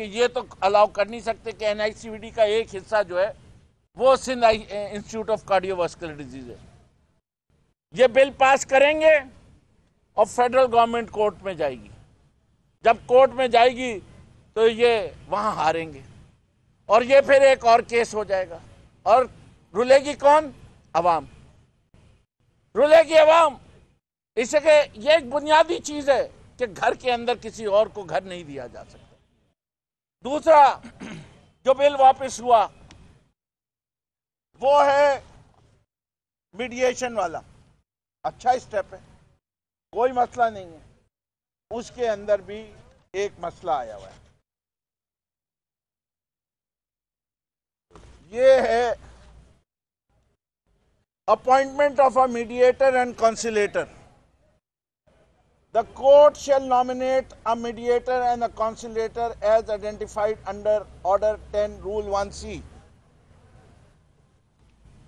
कि ये तो अलाउ कर नहीं सकते कि NICVD का एक हिस्सा जो है वो Sindh institute of cardiovascular disease है। ये बिल पास करेंगे और फेडरल गवर्नमेंट कोर्ट में जाएगी। जब कोर्ट में जाएगी तो ये वहां हारेंगे और ये फिर एक और केस हो जाएगा और रुलेगी कौन? अवाम रुलेगी, अवाम। इसके ये एक बुनियादी चीज है कि घर के अंदर किसी और को घर नहीं दिया जा सकता। दूसरा जो बिल वापस हुआ वो है मीडिएशन वाला। अच्छा स्टेप है, कोई मसला नहीं है। उसके अंदर भी एक मसला आया हुआ है, ये है appointment of a mediator and conciliator. The court shall nominate a mediator and a conciliator as identified under Order 10 Rule 1C.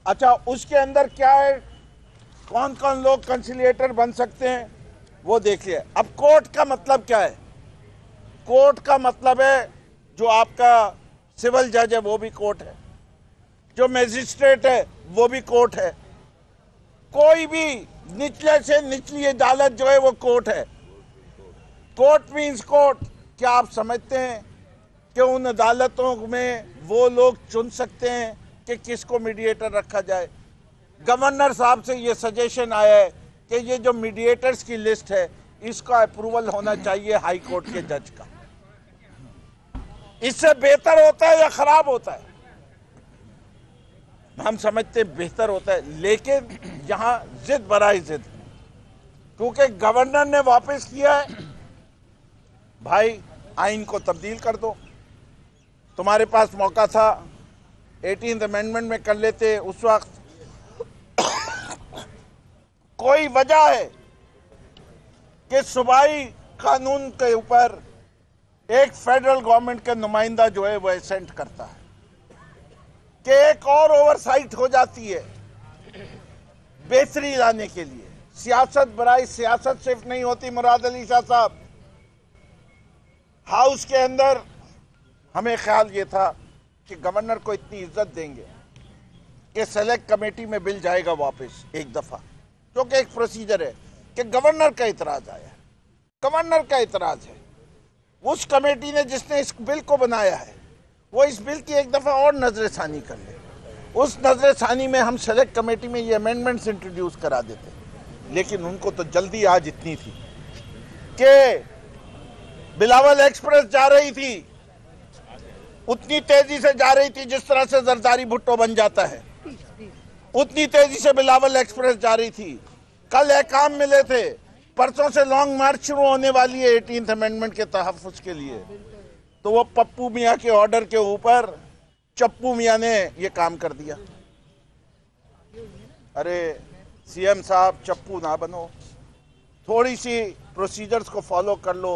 अच्छा, उसके अंदर क्या है, कौन कौन लोग कंसिलिएटर बन सकते हैं वो देखिए। अब कोर्ट का मतलब क्या है? कोर्ट का मतलब है जो आपका सिविल जज है वो भी कोर्ट है, जो मैजिस्ट्रेट है वो भी कोर्ट है, कोई भी निचले से निचली अदालत जो है वो कोर्ट है। Court means court. क्या आप समझते हैं कि उन अदालतों में वो लोग चुन सकते हैं कि किसको मीडिएटर रखा जाए? गवर्नर साहब से ये सजेशन आया है कि ये जो मीडिएटर्स की लिस्ट है इसका अप्रूवल होना चाहिए हाई कोर्ट के जज का। इससे बेहतर होता है या खराब होता है? हम समझते हैं बेहतर होता है, लेकिन यहां जिद बराई जिद, क्योंकि गवर्नर ने वापस किया है, भाई आइन को तब्दील कर दो। तुम्हारे पास मौका था 18th अमेंडमेंट में कर लेते उस वक्त। कोई वजह है कि सूबाई कानून के ऊपर एक फेडरल गवर्नमेंट का नुमाइंदा जो है वो एसेंट करता है कि एक और ओवरसाइट हो जाती है बेहतरी लाने के लिए। सियासत बराई सियासत सिर्फ नहीं होती मुराद अली शाह साहब। हाउस के अंदर हमें ख्याल ये था कि गवर्नर को इतनी इज्जत देंगे कि सेलेक्ट कमेटी में बिल जाएगा वापस एक दफा, जो कि एक प्रोसीजर है कि गवर्नर का इतराज आया, गवर्नर का इतराज है। उस कमेटी ने जिसने इस बिल को बनाया है वो इस बिल की एक दफा और नजरसानी कर ले। उस नजरसानी में हम सेलेक्ट कमेटी में ये अमेंडमेंट्स इंट्रोड्यूस करा देते, लेकिन उनको तो जल्दी आज इतनी थी कि बिलावल एक्सप्रेस जा रही थी, उतनी तेजी से जा रही थी जिस तरह से जरदारी भुट्टो बन जाता है, उतनी तेजी से बिलावल एक्सप्रेस जा रही थी। कल एहकाम मिले थे, परसों से लॉन्ग मार्च शुरू होने वाली है 18th अमेंडमेंट के तहफ्फुज के लिए। तो वो पप्पू मियाँ के ऑर्डर के ऊपर चप्पू मियाँ ने ये काम कर दिया। अरे CM साहब, चप्पू ना बनो, थोड़ी सी प्रोसीजर्स को फॉलो कर लो,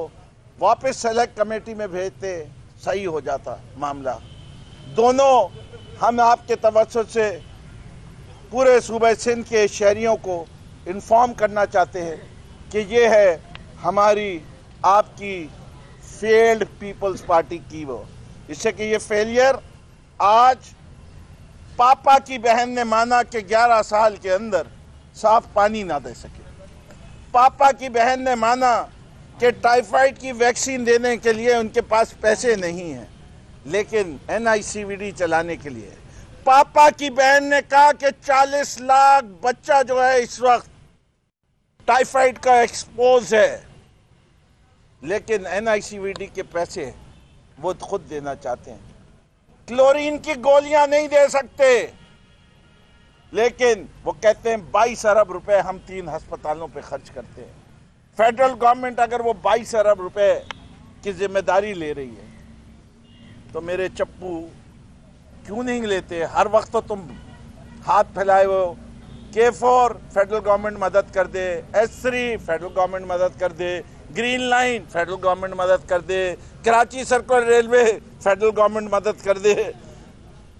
वापस सेलेक्ट कमेटी में भेजते, सही हो जाता मामला। दोनों हम आपके तवज्जुह से पूरे सूबे सिंध के शहरियों को इन्फॉर्म करना चाहते हैं कि ये है हमारी आपकी फेल्ड पीपल्स पार्टी की वो, इससे कि ये फेलियर आज पापा की बहन ने माना कि 11 साल के अंदर साफ पानी ना दे सके। पापा की बहन ने माना कि टाइफाइड की वैक्सीन देने के लिए उनके पास पैसे नहीं हैं, लेकिन NICVD चलाने के लिए पापा की बहन ने कहा कि 40 लाख बच्चा जो है इस वक्त टाइफाइड का एक्सपोज है, लेकिन NICVD के पैसे वो खुद देना चाहते हैं। क्लोरीन की गोलियां नहीं दे सकते, लेकिन वो कहते हैं 22 अरब रुपए हम 3 अस्पतालों पे खर्च करते हैं। फेडरल गवर्नमेंट अगर वो 22 अरब रुपए की जिम्मेदारी ले रही है तो मेरे चप्पू क्यों नहीं लेते? हर वक्त तो तुम हाथ फैलाए हो। K4 फेडरल गवर्नमेंट मदद कर दे, S3 फेडरल गवर्नमेंट मदद कर दे, ग्रीन लाइन फेडरल गवर्नमेंट मदद कर दे, Karachi circular railway federal government मदद कर दे।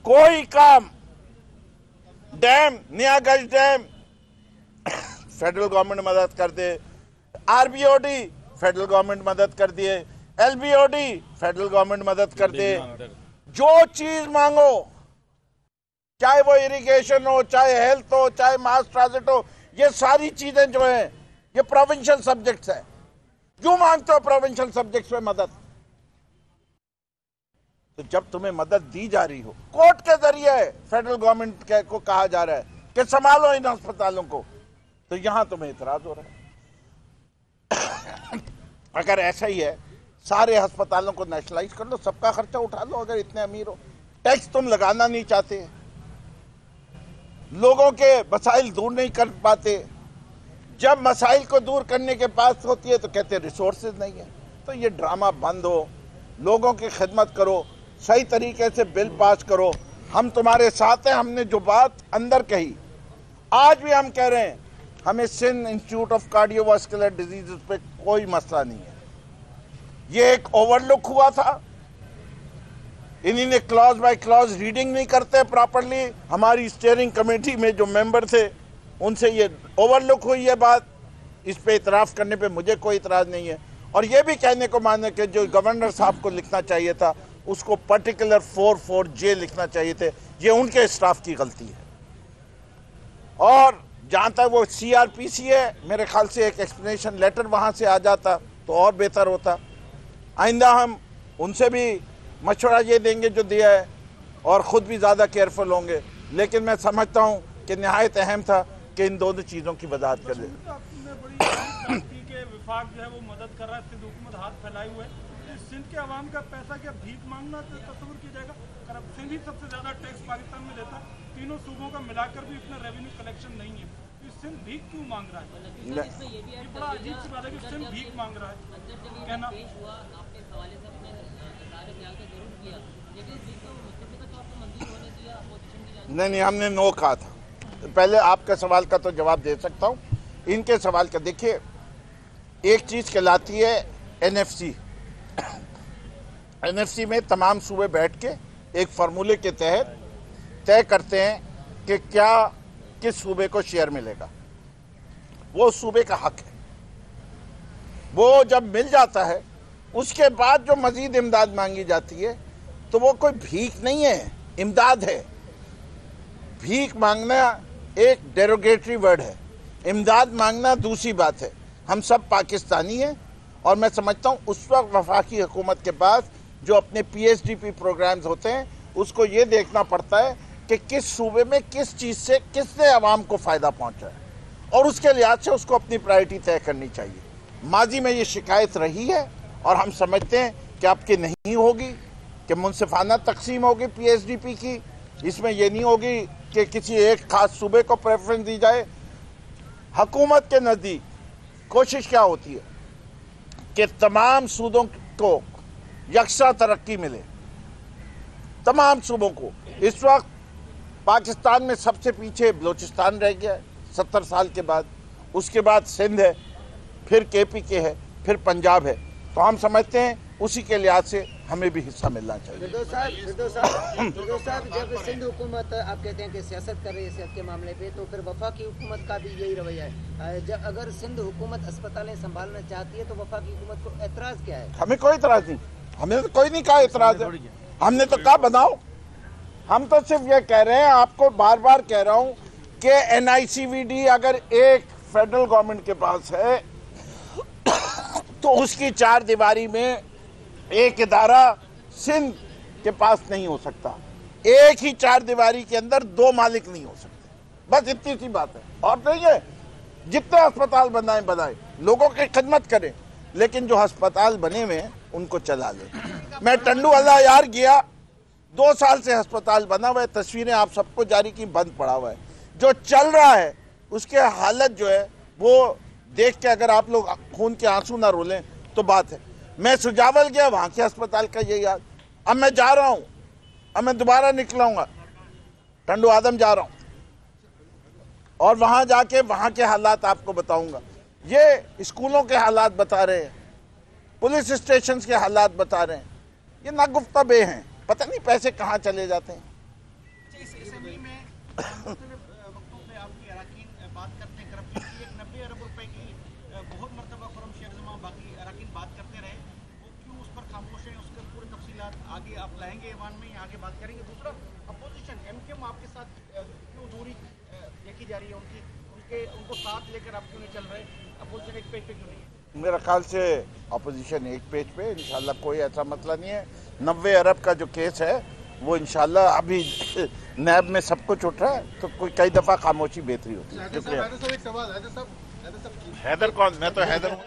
कोई काम, डैम, नियागंज डैम फेडरल गवर्नमेंट मदद कर दे, RBOD फेडरल गवर्नमेंट मदद कर दिए, LBOD फेडरल गवर्नमेंट मदद कर दे। जो चीज मांगो, चाहे वो इरिगेशन हो, चाहे हेल्थ हो, चाहे मास ट्रांजिट हो, ये सारी चीजें जो है ये प्रोविंशियल सब्जेक्ट्स है। क्यों मांगते हो प्रोविंशियल सब्जेक्ट्स में मदद? तो जब तुम्हें मदद दी जा रही हो, कोर्ट के जरिए फेडरल गवर्नमेंट को कहा जा रहा है कि संभालो इन अस्पतालों को, तो यहां तुम्हें इतराज हो रहा है। अगर ऐसा ही है, सारे अस्पतालों को नेशनलाइज कर लो, सबका खर्चा उठा लो। अगर इतने अमीर हो, टैक्स तुम लगाना नहीं चाहते, लोगों के मसाइल दूर नहीं कर पाते। जब मसाइल को दूर करने के पास होती है तो कहते रिसोर्सेज नहीं है। तो ये ड्रामा बंद हो, लोगों की खिदमत करो, सही तरीके से बिल पास करो। हम तुम्हारे साथ हैं। हमने जो बात अंदर कही, आज भी हम कह रहे हैं, हमें Sindh institute of cardiovascular disease पे कोई मसला नहीं है। ये एक ओवरलुक हुआ था, इन्हीं ने क्लॉज बाय क्लॉज रीडिंग नहीं करते प्रॉपरली। हमारी स्टीयरिंग कमेटी में जो मेंबर थे उनसे ये ओवरलुक हुई है बात। इस पे इतराफ़ करने पे मुझे कोई इतराज़ नहीं है। और ये भी कहने को माने कि जो गवर्नर साहब को लिखना चाहिए था उसको पर्टिकुलर 44J लिखना चाहिए थे, ये उनके स्टाफ की गलती है। और जहाँ तक वो CRPC है, मेरे ख्याल से एक एक्सप्लेनेशन लेटर वहाँ से आ जाता तो और बेहतर होता। आइंदा हम उनसे भी मशवरा ये देंगे जो दिया है, और ख़ुद भी ज़्यादा केयरफुल होंगे। लेकिन मैं समझता हूँ कि नहायत अहम था कि इन दोनों चीज़ों की वजाहत कर दे। विभाग जो है वो मदद कर रहा है, सिंध हुकूमत हाथ फैलाए हुए है। सिंध के अवाम का पैसा क्या भीख मांगना तस्वुर किया जाएगा? सिंध ही सबसे ज्यादा टैक्स पाकिस्तान में देता है, तीनों सूबों का मिलाकर भी इतना रेवेन्यू कलेक्शन नहीं है। तो सिंध भीख क्यों मांग रहा है? ये बड़ा अजीब सी बात है कि सिंध भीख मांग रहा है। कहना नहीं, हमने नो कहा था। पहले आपके सवाल का तो जवाब दे सकता हूँ, इनके सवाल का देखिए। एक चीज़ कहलाती है NFC। NFC में तमाम सूबे बैठ के एक फार्मूले के तहत तय करते हैं कि क्या किस सूबे को शेयर मिलेगा। वो सूबे का हक है। वो जब मिल जाता है उसके बाद जो मजीद इमदाद मांगी जाती है तो वो कोई भीख नहीं है, इमदाद है। भीख मांगना एक डेरोगेटरी वर्ड है, इमदाद मांगना दूसरी बात है। हम सब पाकिस्तानी हैं और मैं समझता हूँ उस वक्त वफाकी हुकूमत के पास जो अपने PSDP प्रोग्राम्स होते हैं उसको ये देखना पड़ता है कि किस सूबे में किस चीज़ से किसने आवाम को फ़ायदा पहुँचा है और उसके लिहाज से उसको अपनी प्रायोरिटी तय करनी चाहिए। माजी में ये शिकायत रही है और हम समझते हैं कि आपकी नहीं होगी कि मुनसिफाना तकसीम होगी PSDP की। इसमें यह नहीं होगी कि किसी एक खास सूबे को प्रेफरेंस दी जाए। हुकूमत के नज़दीक कोशिश क्या होती है कि तमाम सूबों को यकसा तरक्की मिले, तमाम सूबों को। इस वक्त पाकिस्तान में सबसे पीछे बलूचिस्तान रह गया है 70 साल के बाद, उसके बाद सिंध है, फिर KPK है, फिर पंजाब है। तो हम समझते हैं उसी के लिहाज से हमें भी हिस्सा मिलना चाहिए। फिरदौस साहब, जब सिंध हुकूमत आप कहते हैं कि सियासत कर रही है सेहत के मामले पे, तो फिर वफाकी हुकूमत का भी यही रवैया है। जब अगर सिंध हुकूमत अस्पतालें संभालना चाहती है तो वफाकी हुकूमत को एतराज़ क्या है? हमें कोई एतराज़ नहीं, हमने तो कोई नहीं कहा एतराज़ है। हमने तो कहा बनाओ। हम तो सिर्फ ये कह रहे हैं, आपको बार बार कह रहा हूँ कि NICVD अगर एक फेडरल गवर्नमेंट के पास है तो उसकी 4 दीवारी में एक इदारा सिंध के पास नहीं हो सकता। एक ही 4 दीवारी के अंदर 2 मालिक नहीं हो सकते। बस इतनी सी बात है। और नहीं है, जितने अस्पताल बनाए लोगों की खिदमत करें, लेकिन जो अस्पताल बने हुए हैं उनको चला ले। मैं टंडू अल्लाह यार गया, 2 साल से अस्पताल बना हुआ है, तस्वीरें आप सबको जारी की, बंद पड़ा हुआ है। जो चल रहा है उसके हालत जो है वो देख के अगर आप लोग खून के आंसू ना रोलें तो बात है। मैं सुजावल गया, वहाँ के अस्पताल का ये याद। अब मैं जा रहा हूँ, अब मैं दोबारा निकलाऊंगा, टंडू आदम जा रहा हूँ और वहाँ जाके वहाँ के हालात आपको बताऊंगा। ये स्कूलों के हालात बता रहे हैं, पुलिस स्टेशन के हालात बता रहे हैं। ये नागुफ्ताबे हैं, पता नहीं पैसे कहाँ चले जाते हैं। बात करते हैं करप्शन की, 90 अरब रुपए की बहुत मरतबा खुर्रम शेख जमा बाकी अरकान बात करते रहे, वो क्यों उस की आप लाएंगे ईवान में, यहाँ आगे बात करेंगे। दूसरा, अपोजिशन एमकेएम आपके साथ क्यों दूरी देखी जा रही है उनको साथ लेकर आप क्यों नहीं चल रहे? अपोजिशन एक पेज पे क्यों नहीं है? मेरा ख्याल से अपोजिशन एक पेज पे, इंशाल्लाह कोई ऐसा मसला नहीं है। 90 अरब का जो केस है वो इंशाल्लाह अभी नैब में सब कुछ उठ रहा है, तो कोई कई दफा खामोशी बेहतरी होती है। हैदर साहब एक सवाल, हैदर साहब हैदर कौन? मैं तो हैदर हूँ।